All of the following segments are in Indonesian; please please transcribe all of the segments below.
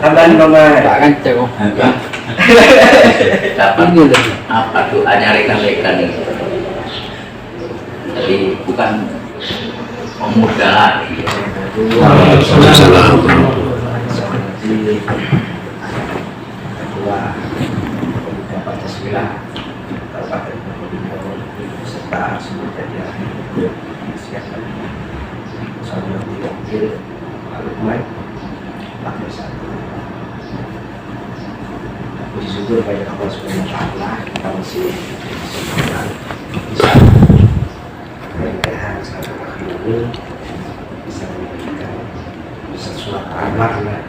Tambahan nomor. Kan cek. Dapat apa doanya rekan-rekan ini. Jadi bukan pemuda lagi. Waalaikumsalam. Ketua Pemuda Pancasila Kabupaten Probolinggo beserta seluruh jajaran siapkan saya diwakil alumni Wakil Satu. Puji syukur pada Allah Subhanahu wa Ta'ala, kita masih bisa meninggalkan satu akhir ini, bisa memberikan sesuatu amanah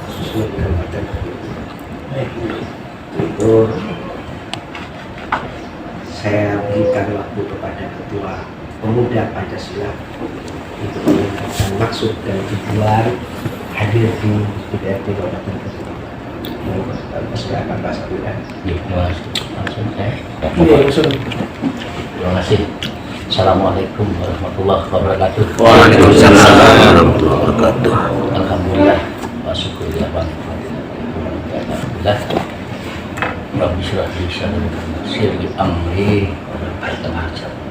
khususnya di Kabupaten Probolinggo. Itu saya berikan waktu kepada Ketua Pemuda Pancasila untuk menyampaikan maksud dan tujuan hadir di DPRD Kabupaten Probolinggo. Silakan Pak Sabila. Langsung saya. Terima kasih. Assalamualaikum warahmatullahi wabarakatuh. Waalaikumsalam warahmatullahi wabarakatuh. Alhamdulillah wa syukurillah wa alhamdulillah. Rabbi syrah li sadri wa yassir li amri wa hlul 'uqdatam min lisani.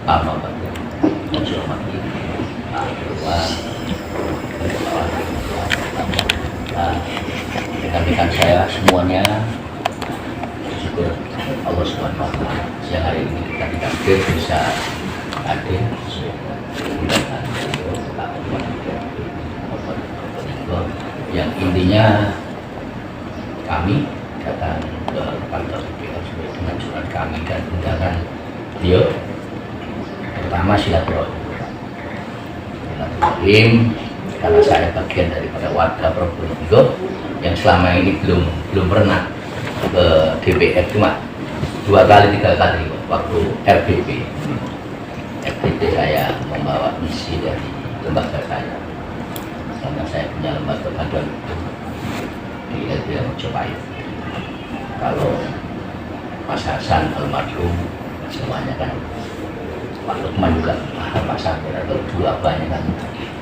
Amma ba'du. Rekan-rekan saya semuanya, syukur Allah Subhanahu wa Ta'ala siang hari ini kita ditakdir bisa hadir yang intinya kami datang ke kantor DPR sesuai dengan surat kami dan undangan beliau. Pertama silaturahim karena saya bagian daripada warga Probolinggo yang selama ini belum pernah ke DPR, cuma 2 kali 3 kali waktu RBP saya membawa misi dari lembaga saya karena saya punya lembaga bantuan hukum di LBH Mojopahit. Kalau Mas Hasan almarhum semuanya kan Pak Lukman juga Pak Sabir atau dua banyak kan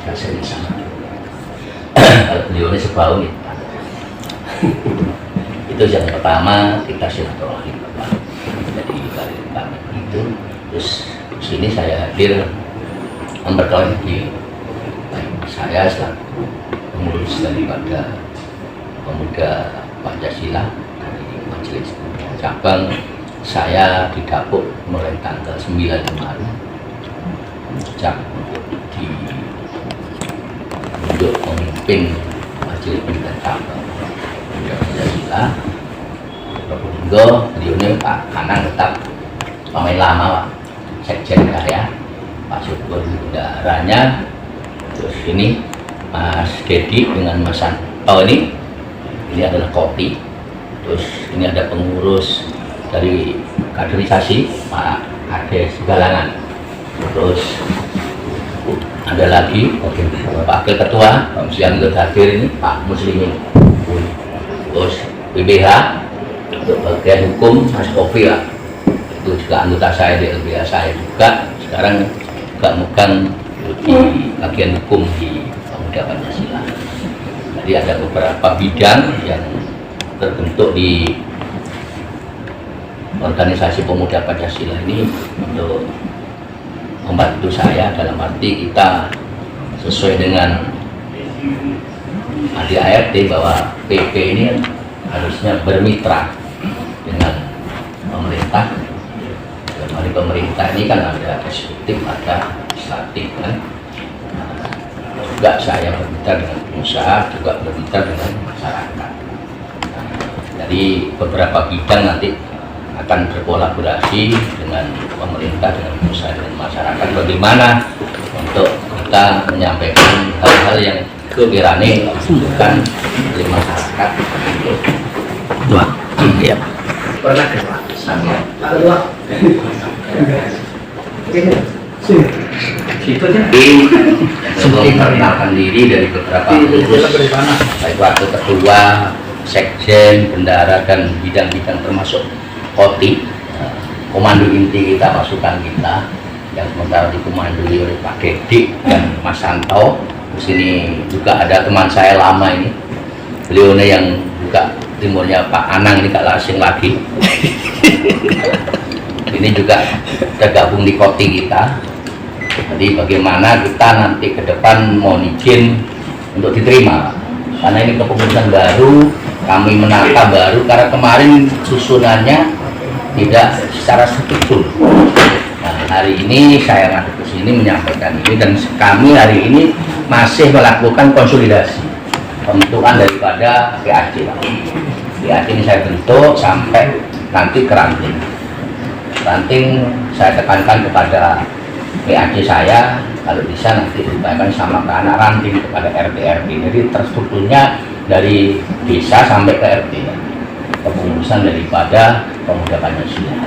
saya sering sama. Kalau beliau ini sebau nih. Itu yang pertama, kita silaturahim. Jadi dari kami itu, terus sini saya hadir memperkawin di saya selaku pengurus daripada Pemuda Pancasila dari Majelis Cabang. Saya didapuk mulai tanggal 9 kemarin sejak untuk memimpin Majelis Pemuda Cabang Pemuda Pancasila Probolinggo. Beliau ini Pak Anang tetap pemain lama Pak Sekjen saya, Pak Syukur bendaranya. Terus ini Mas Dedi dengan Mas Santo ini adalah kopi. Terus ini ada pengurus dari kaderisasi Pak Ade Segalangan. Terus ada lagi Wakil Ketua yang hadir ini Pak Muslimin. Terus BBH untuk bagian hukum Mas Kofi lah, itu juga anggota saya di LBH saya juga. Sekarang juga megang di bagian hukum di Pemuda Pancasila. Jadi ada beberapa bidang yang terbentuk di organisasi Pemuda Pancasila ini untuk membantu saya dalam arti kita sesuai dengan ADART bahwa PP ini harusnya bermitra dengan pemerintah. Dari pemerintah ini kan ada eksekutif, ada legislatif kan. Juga saya bermitra dengan pengusaha, juga bermitra dengan masyarakat. Jadi beberapa bidang nanti akan berkolaborasi dengan pemerintah, dengan pengusaha, dengan masyarakat. Bagaimana untuk kita menyampaikan hal-hal yang kekirane dibutuhkan oleh masyarakat. Wah, iya. Pernah ke Pak? Sambil Kedua. Situ aja. memperkenalkan diri dari beberapa pengurus, baik wakil ketua, sekjen, bendara, dan bidang-bidang termasuk koti, komando inti kita, pasukan kita. yang sementara dikomandoi oleh Pak Dedik dan Mas Santo. Di sini juga ada teman saya lama ini, beliau ini yang juga timurnya Pak Anang, ini gak asing lagi. Ini juga tergabung di koti kita. Jadi bagaimana kita nanti ke depan mohon izin untuk diterima, karena ini kepengurusan baru, kami menata baru, karena kemarin susunannya tidak secara struktur. Nah, hari ini saya ngadep ke sini menyampaikan ini, dan kami hari ini masih melakukan konsolidasi pembentukan daripada PAC. PAC ini saya bentuk sampai nanti ke ranting. Ranting saya tekankan kepada PAC saya, kalau bisa nanti dibayarkan sama ke anak ranting, kepada RT. Jadi terstrukturnya dari desa sampai ke RT, kepengurusan daripada pemuda Pancasila.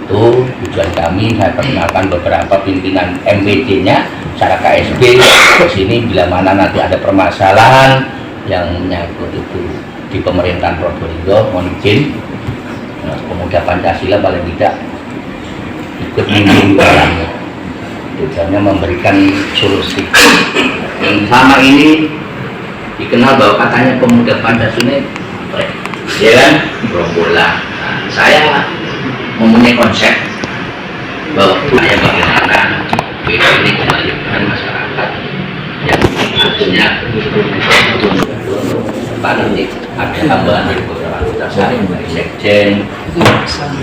Itu tujuan kami. Saya perkenalkan beberapa pimpinan MPD-nya secara KSB di sini, bila mana nanti ada permasalahan yang menyangkut itu di pemerintahan Probolinggo, mohon izin pemuda Pancasila paling tidak ikut memimpin dalamnya. Tujuannya memberikan solusi. Yang selama ini dikenal bahwa katanya pemuda Pancasila, ya kan, gerombolan. Nah, saya mempunyai konsep bahwa upaya bagaimana kita ini kembalikan masyarakat yang harusnya nanti ada tambahan dari beberapa anggota saya, dari sekjen,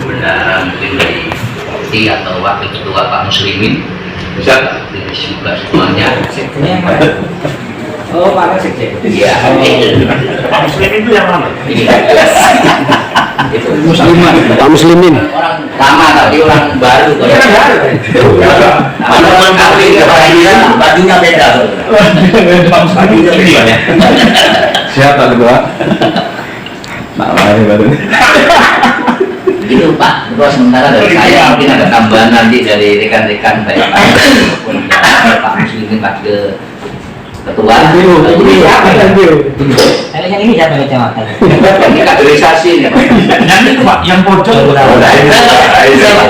bendara, mungkin dari Roti atau wakil ketua Pak Muslimin, bisa juga semuanya. Sekjennya yang mana? Oh, Pak Sekjen. Iya. Pak Muslimin itu yang mana? Ini. Itu Musliman, Pak Muslimin. orang lama tapi orang baru. Iya, kan baru. Orang kali bajunya beda. Bajunya beda. Siapa kedua? Nak lain baru. Begitu Pak. Terus sementara dari saya mungkin ada tambahan nanti dari rekan-rekan baik maupun Pak Muslimin Pak ke ketua. Ini siapa yang biru? Kayaknya ini siapa kecamatan? Ini kaderisasi nih Pak. Nanti Pak yang pojok. Dari dulu.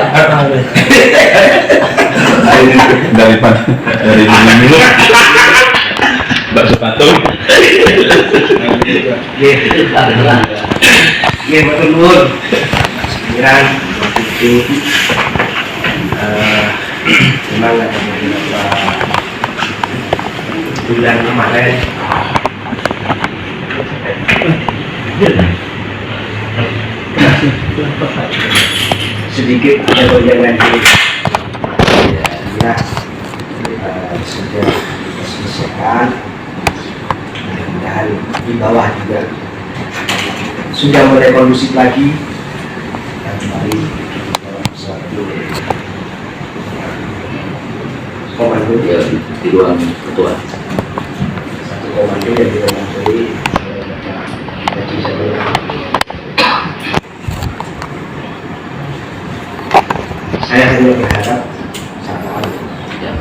Mbak Sepatu. Iya, betul Nur. Sekiranya waktu itu memang ada beberapa bulan kemarin sedikit ada goyangan ya, sudah diselesaikan. Mudah-mudahan di bawah juga sudah mulai kondusif lagi, dan kembali dalam suatu komando Ya, di ruang ketua. satu komando yang dikomandoi jadi saya hanya berharap sama Ya.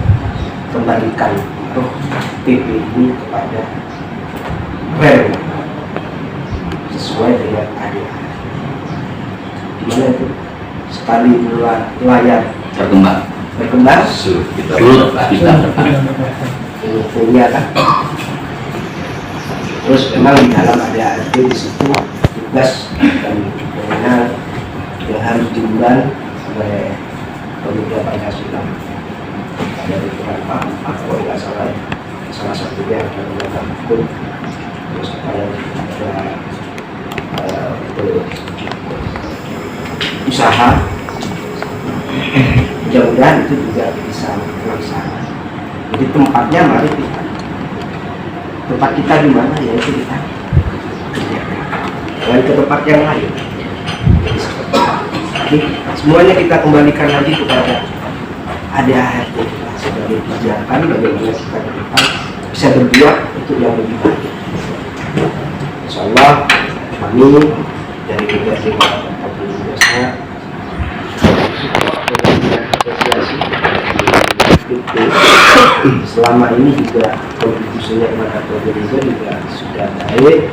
kembalikan roh PP ini kepada rel sesuai dengan ADA. Di mana itu sekali layar berkembang Kita punya kan. Terus memang di dalam ada ART di situ tugas dan kewenangan yang harus diemban oleh pemuda Pancasila. Dari Pak kalau nggak salah, salah satunya adalah menegakkan hukum, terus ada usaha. Mudah-mudahan itu juga bisa terlaksana. Jadi tempatnya mari kita, tempat kita di mana ya itu kita, jangan ke tempat yang lain. Jadi semuanya kita kembalikan lagi kepada ADART sebagai pijakan bagaimana kita ke depan bisa berbuat untuk yang lebih baik. Insyaallah kami dari DPRD Kabupaten Probolinggo selama ini juga kontribusinya kepada Probolinggo juga sudah baik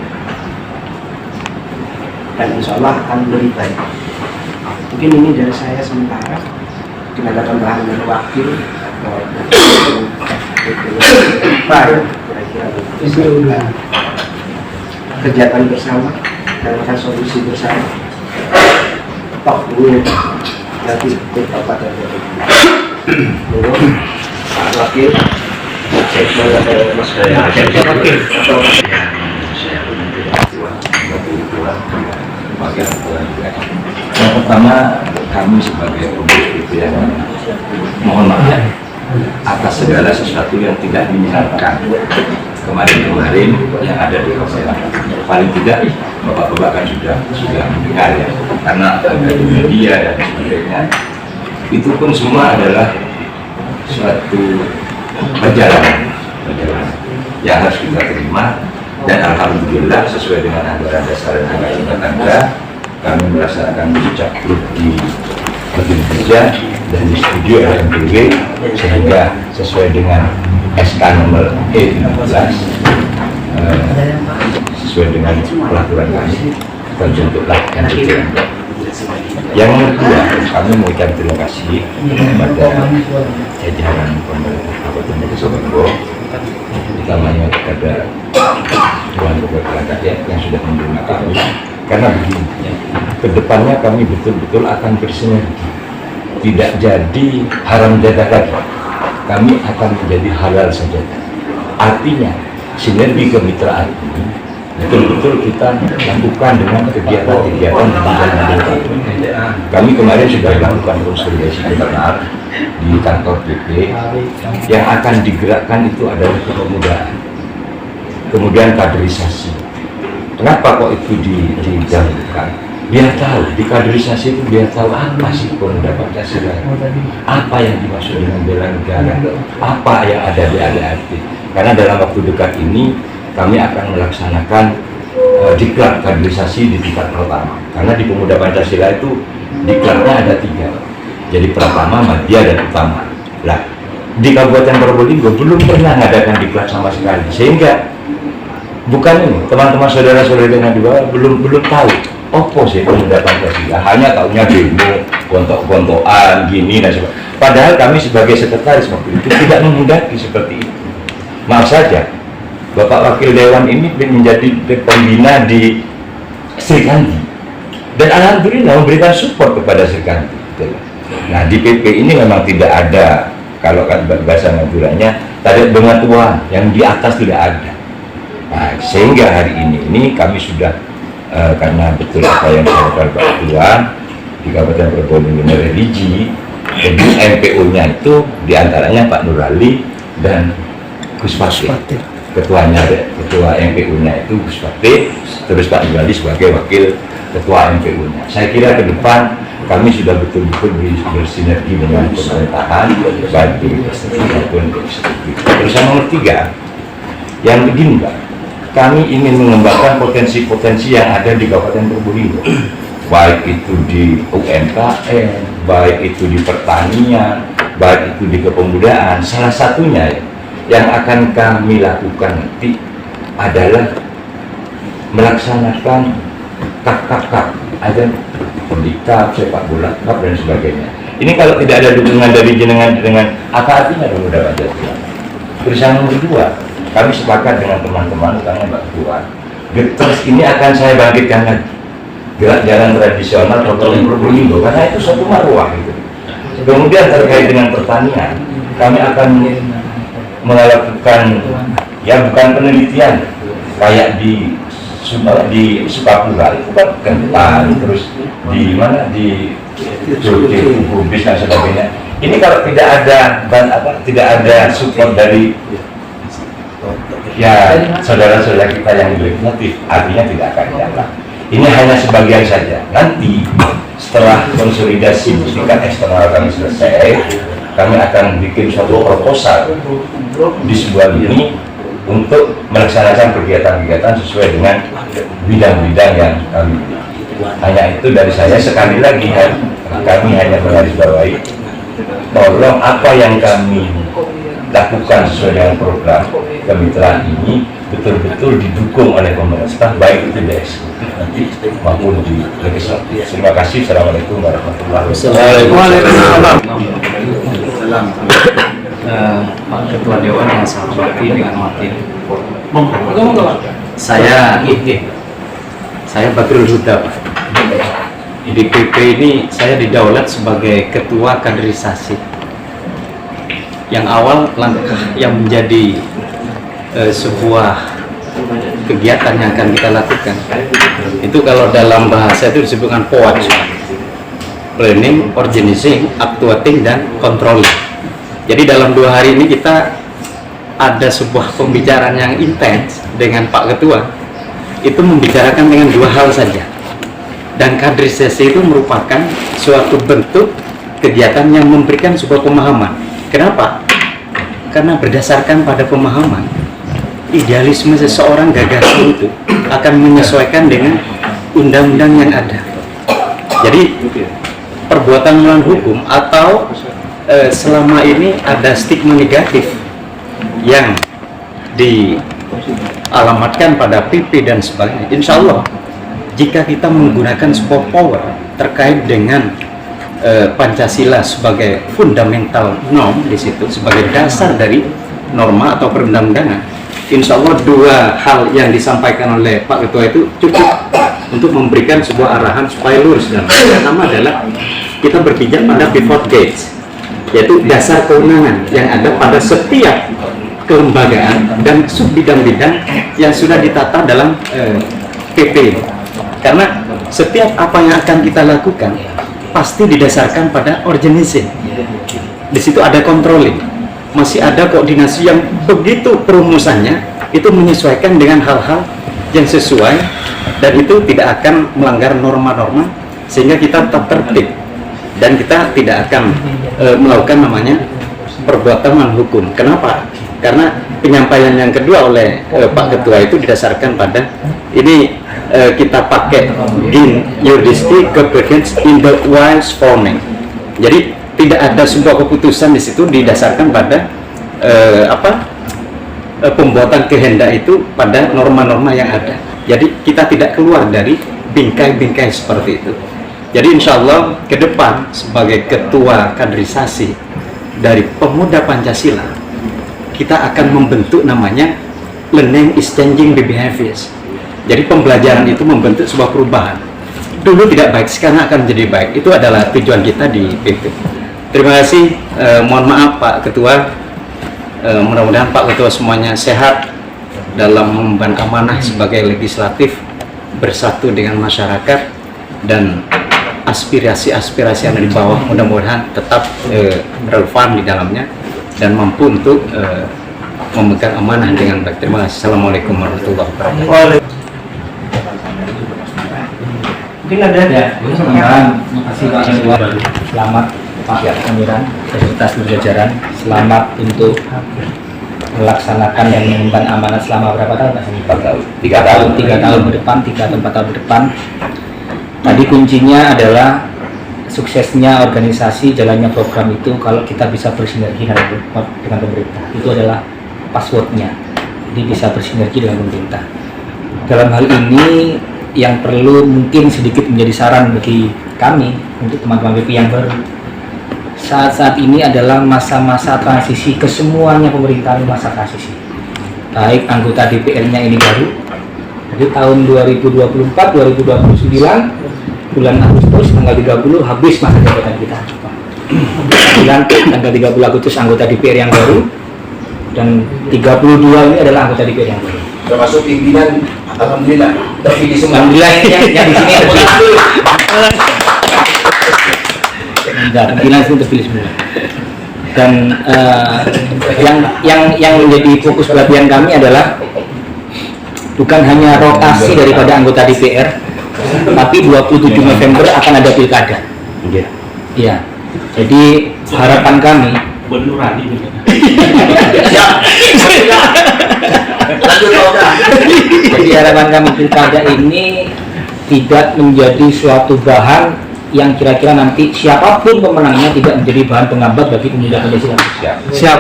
dan insya Allah akan lebih baik. Mungkin ini dari saya sementara. mungkin ada tambahan dari wakil atau apa ya kira-kira itu kegiatan bersama dan solusi bersama toh dulu nanti kita pada dulu Pak Wakil segmen atau Mas Wakil atau Yang pertama, kami sebagai pengurus BPN mohon maaf atas segala sesuatu yang tidak diinginkan kemarin-kemarin yang ada di Korea. Paling tidak bapak-bapak kan sudah mendengar ya, karena ada di media dan sebagainya. Itu pun semua adalah suatu perjalanan yang harus kita terima, dan alhamdulillah sesuai dengan anggaran dasar dan anggaran rumah tangga kami melaksanakan sejak di bagian kerja dan di studio LMPW, sehingga sesuai dengan SK nomor E15 sesuai dengan peraturan kami terbentuklah MPW. Yang kedua, kami mengucapkan terima kasih kepada jajaran pemerintah Kabupaten Wonosobo, utamanya kepada Dewan Perwakilan Rakyat yang sudah menerima kami. Karena begini, kedepannya kami betul-betul akan bersinergi, tidak jadi haram jadah lagi, kami akan menjadi halal saja. Artinya sinergi kemitraan ini betul-betul kita lakukan dengan kegiatan-kegiatan di kami kemarin sudah melakukan konsolidasi internal di kantor PP. Yang akan digerakkan itu adalah kepemudaan, kemudian kaderisasi. Kenapa kok itu didahulukan? Biar tahu, di kaderisasi itu biar tahu apa sih pemuda Pancasila, apa yang dimaksud dengan bela negara, apa yang ada di ADART. Karena dalam waktu dekat ini kami akan melaksanakan diklat kaderisasi di tingkat pertama. Karena di pemuda Pancasila itu diklatnya ada 3. Jadi pertama, madya, dan utama. Lah, di Kabupaten Probolinggo belum pernah mengadakan diklat sama sekali, sehingga bukan ini, teman-teman saudara-saudara yang di bawah belum tahu apa sih pemuda Pancasila, hanya tahunya demo, gontok-gontokan, gini dan sebagainya. Padahal kami sebagai sekretaris waktu itu tidak menghendaki seperti itu. Maaf saja, Bapak Wakil Dewan ini menjadi pembina di Sri Kandi, dan alhamdulillah memberikan support kepada Sri Kandi. Nah, di PP ini memang tidak ada, kalau kan bahasa Maduranya, tidak dengan Tuhan, yang di atas tidak ada. Nah, sehingga hari ini kami sudah karena betul apa yang disampaikan Pak Ketua di Kabupaten Probolinggo religi, jadi MPO-nya itu diantaranya Pak Nurali dan Gus Fatih. Ketuanya, ketua MPU-nya itu Gus Fatih, terus Pak Nurali sebagai wakil ketua MPU-nya. Saya kira ke depan kami sudah betul-betul bersinergi dengan pemerintahan, baik di eksekutif maupun eksekutif. Terus yang nomor 3, yang begini Mbak, kami ingin mengembangkan potensi-potensi yang ada di Kabupaten Probolinggo, baik itu di UMKM, baik itu di pertanian, baik itu di kepemudaan. Salah satunya yang akan kami lakukan nanti adalah melaksanakan kap, ada pendikap, sepak bola kap dan sebagainya. Ini kalau tidak ada dukungan dari jenengan dengan apa artinya pemuda Pancasila? Terus yang nomor 2, kami sepakat dengan teman-teman, utama Mbak Ketua, Getres ini akan saya bangkitkan lagi, gerak jalan tradisional Kabupaten Probolinggo, karena itu suatu marwah gitu. Kemudian terkait dengan pertanian, kami akan melakukan ya bukan penelitian kayak di Sukapura itu kan kentang, terus di mana di Bugis dan sebagainya. Ini kalau tidak ada support dari ya saudara-saudara kita yang motif, artinya tidak akan jalan. Ini hanya sebagian saja. Nanti setelah konsolidasi tingkat eksternal kami selesai, kami akan bikin suatu proposal di sebuah lini untuk melaksanakan kegiatan-kegiatan sesuai dengan bidang-bidang yang kami. Hanya itu dari saya. Sekali lagi kami hanya menggarisbawahi, tolong apa yang kami lakukan sesuai dengan program kemitraan ini betul-betul didukung oleh pemerintah, baik itu di eksekutif maupun di legislatif. Terima kasih. Assalamualaikum warahmatullahi wabarakatuh. Pak Ketua Dewan yang saya hormati dengan hormati. Saya Badrul Huda, Pak. Di PP ini saya didaulat sebagai Ketua Kaderisasi. Yang awal langkah yang menjadi sebuah kegiatan yang akan kita lakukan itu kalau dalam bahasa itu disebutkan POAC, Planning, Organizing, Actuating, dan Controlling. Jadi dalam 2 hari ini kita ada sebuah pembicaraan yang intens dengan Pak Ketua. Itu membicarakan dengan 2 hal saja. Dan kaderisasi itu merupakan suatu bentuk kegiatan yang memberikan sebuah pemahaman. Kenapa? Karena berdasarkan pada pemahaman, idealisme seseorang, gagasan itu akan menyesuaikan dengan undang-undang yang ada. Jadi perbuatan melawan hukum atau selama ini ada stigma negatif yang dialamatkan pada PP dan sebagainya. Insya Allah jika kita menggunakan sebuah power terkait dengan Pancasila sebagai fundamental norm di situ, sebagai dasar dari norma atau perundang-undangan, insya Allah 2 hal yang disampaikan oleh Pak Ketua itu cukup untuk memberikan sebuah arahan supaya lurus. Dan yang pertama adalah kita berpijak pada pivot gates, yaitu dasar kewenangan yang ada pada setiap kelembagaan dan sub-bidang-bidang yang sudah ditata dalam PP. Karena setiap apa yang akan kita lakukan pasti didasarkan pada organizing. Di situ ada controlling, masih ada koordinasi yang begitu perumusannya itu menyesuaikan dengan hal-hal yang sesuai dan itu tidak akan melanggar norma-norma sehingga kita tetap tertib dan kita tidak akan melakukan namanya perbuatan melawan hukum. Kenapa? Karena penyampaian yang kedua oleh Pak Ketua itu didasarkan pada ini kita pakai in jurisdiction governance in the wise forming. Jadi tidak ada sebuah keputusan di situ didasarkan pada pembuatan kehendak itu pada norma-norma yang ada. Jadi kita tidak keluar dari bingkai-bingkai seperti itu. Jadi insya Allah ke depan sebagai Ketua Kaderisasi dari Pemuda Pancasila, kita akan membentuk namanya Learning is Changing the Behaviors. Jadi pembelajaran itu membentuk sebuah perubahan. Dulu tidak baik, sekarang akan menjadi baik. Itu adalah tujuan kita di PP. Terima kasih. Mohon maaf Pak Ketua. Mudah-mudahan Pak Ketua semuanya sehat dalam mengemban amanah sebagai legislatif, bersatu dengan masyarakat, dan aspirasi-aspirasi yang ada di bawah mudah-mudahan tetap relevan di dalamnya dan mampu untuk memegang amanah dengan baik. Terima kasih. Assalamualaikum warahmatullahi wabarakatuh. Mungkin ada terima kasih Pak Ketua. Selamat Pak Amiran beserta seluruh jajaran. Selamat untuk melaksanakan dan mengemban amanat selama berapa tahun Pak? 4 tahun. 3 tahun. 3 tahun ke depan, 3 atau 4 tahun ke depan. Tadi kuncinya adalah suksesnya organisasi, jalannya program itu kalau kita bisa bersinergi dengan pemerintah. Itu adalah passwordnya. Jadi bisa bersinergi dengan pemerintah. Dalam hal ini yang perlu mungkin sedikit menjadi saran bagi kami untuk teman-teman PP yang baru, saat ini adalah masa-masa transisi, kesemuanya pemerintahan masa transisi, baik anggota DPR-nya ini baru, jadi tahun 2024-2029 bulan Agustus tanggal 30 habis masa jabatan kita. Bulan tanggal 30 Agustus anggota DPR yang baru dan 32 ini adalah anggota DPR yang baru. Termasuk pimpinan, alhamdulillah terpilih semua. Alhamdulillah yang di sini terpilih. Enggak, pimpinan itu terpilih semua. Dan yang menjadi fokus perhatian kami adalah bukan hanya rotasi daripada anggota DPR, tapi 27 November akan ada pilkada. Iya. Jadi harapan kami jadi harapan kami pilkada ini tidak menjadi suatu bahan yang kira-kira nanti siapapun pemenangnya tidak menjadi bahan penghambat bagi pemuda Pancasila? Siap.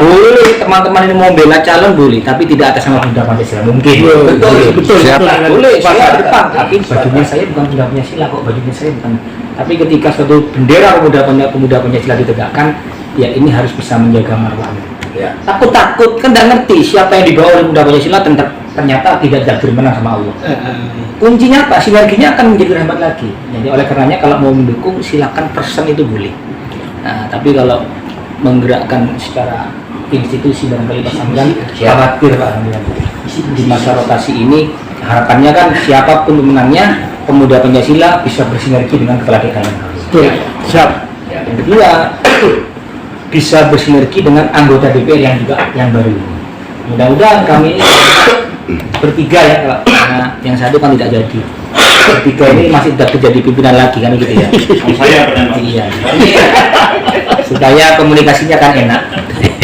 Boleh teman-teman ini mau bela calon boleh, tapi tidak atas nama pemuda Pancasila mungkin. Betul. Siap. Boleh. Saya depan, tapi bajunya saya bukan pemuda Pancasila kok, bajunya saya bukan. Tapi ketika suatu bendera pemuda Pancasila ditegakkan, ya ini harus bisa menjaga marwahnya. Ya. Takut kan nggak ngerti siapa yang dibawa oleh pemuda Pancasila ternyata tidak bermenang sama Allah. Kuncinya apa? Sinerginya akan menjadi rahmat lagi. Jadi oleh karenanya kalau mau mendukung silakan persen itu boleh. Nah, tapi kalau menggerakkan secara institusi barangkali Pak Sambilan khawatir Pak Sambilan. Di masa rotasi ini harapannya kan siapapun pemenangnya pemuda Pancasila bisa bersinergi dengan kepala daerah. Siap. Yang kedua bisa bersinergi dengan anggota DPR yang baru. Mudah-mudahan kami ini bertiga ya, karena yang satu kan tidak jadi. Bertiga ini masih tidak terjadi pimpinan lagi kan gitu ya. Saya iya. Supaya komunikasinya kan enak.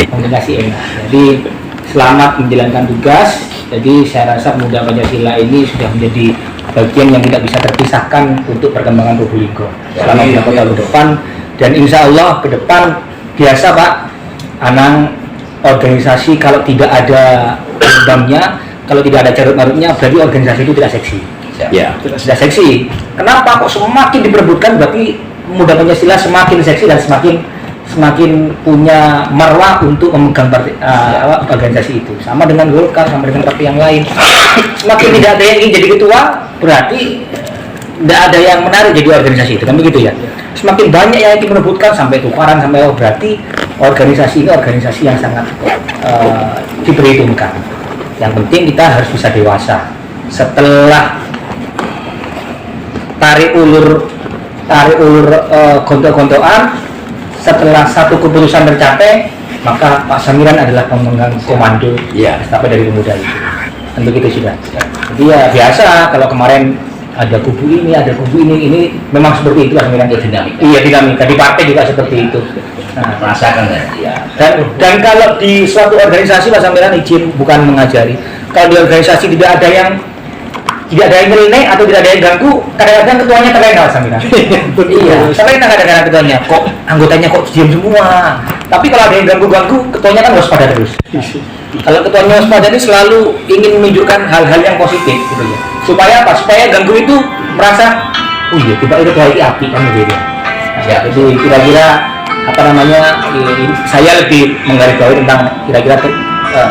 Komunikasi enak. Jadi selamat menjalankan tugas. Jadi saya rasa pemuda Pancasila ini sudah menjadi bagian yang tidak bisa terpisahkan untuk perkembangan Probolinggo selama beberapa tahun ke depan. Dan insya Allah ke depan biasa Pak Anang, organisasi kalau tidak ada undangnya, kalau tidak ada carut marutnya, berarti organisasi itu tidak seksi. Ya, tidak seksi. Kenapa kok semakin diperebutkan berarti pemuda Pancasila semakin seksi dan semakin punya marwah untuk memegang organisasi itu. Sama dengan Golkar, sama dengan partai yang lain. Semakin tidak ada yang ingin jadi ketua, berarti tidak ada yang menarik jadi organisasi itu, kan begitu ya. Semakin banyak yang ingin merebutkan sampai tukaran sampai berarti organisasi ini organisasi yang sangat diperhitungkan. Yang penting kita harus bisa dewasa. Setelah tarik ulur gontok-gontokan, setelah satu keputusan tercapai, maka Pak Samiran adalah pemegang komando estafet dari pemuda itu. Tentu itu sudah. Jadi ya biasa kalau kemarin ada kubu ini, ada kubu ini memang seperti itu Pak Samiran. Dinamika. Iya, dinamika di partai juga seperti itu. Nah, Rasakan ya. Dan kalau di suatu organisasi Pak Samiran izin bukan mengajari. Kalau di organisasi tidak ada yang nyeleneh atau tidak ada yang ganggu, kadang-kadang ketuanya terlena Pak Samiran. Iya, terlena kadang-kadang ketuanya. Kok anggotanya kok diam semua. Tapi kalau ada yang ganggu-ganggu, ketuanya kan waspada terus. Kalau ketuanya waspada ini selalu ingin menunjukkan hal-hal yang positif gitu ya. Supaya apa? Supaya ganggu itu merasa, oh iya, kita itu kayak api kan begitu. Ya, jadi kira-kira apa namanya? Saya lebih menggarisbawahi tentang kira-kira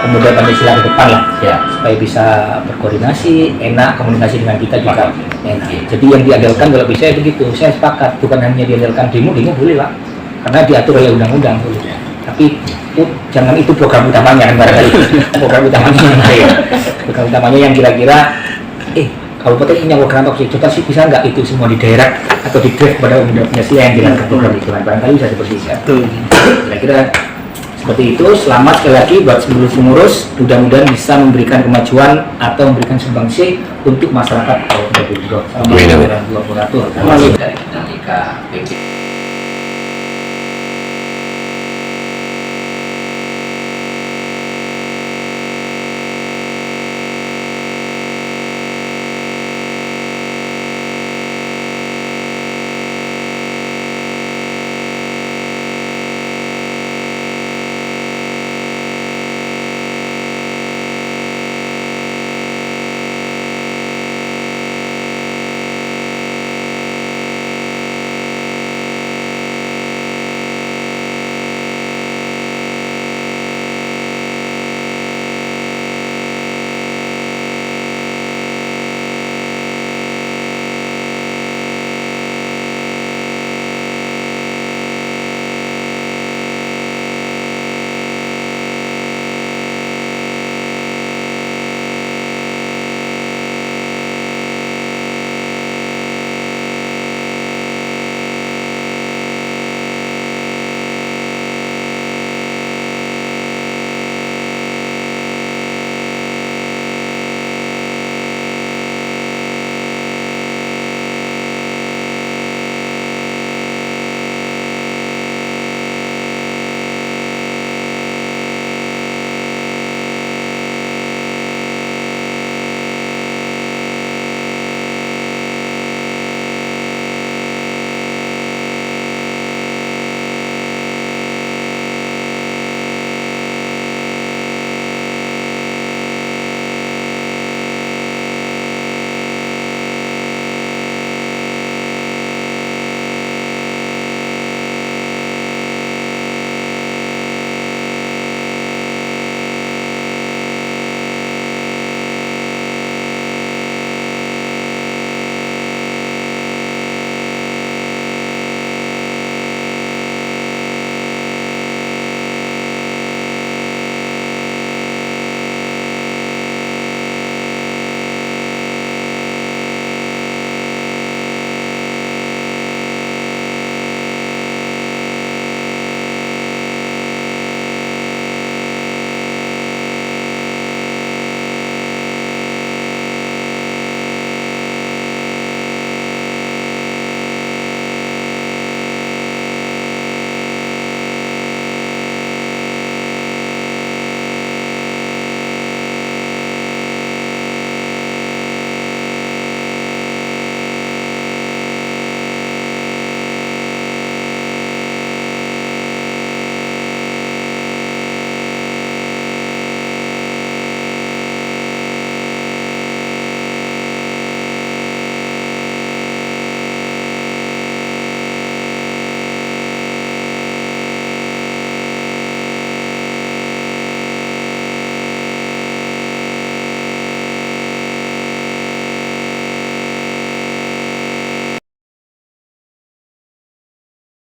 pemuda Pancasila ke depan lah, ya, supaya bisa berkoordinasi, enak komunikasi dengan kita juga enak. Jadi yang diandalkan kalau bisa begitu, saya sepakat. Bukan hanya diandalkan demo boleh Pak, karena diatur oleh undang-undang. Tapi jangan itu program utamanya kan barangkali. Program utamanya yang kira-kira kabupaten punya program toksik, coba sih bisa nggak itu semua di daerah atau di drive kepada pemuda Pancasila yang dilakukan program itu kan barangkali bisa seperti itu. Kira-kira seperti itu. Selamat sekali lagi buat seluruh pengurus, mudah-mudahan bisa memberikan kemajuan atau memberikan sumbangsi untuk masyarakat Probolinggo. Assalamualaikum warahmatullahi wabarakatuh. Dari dinamika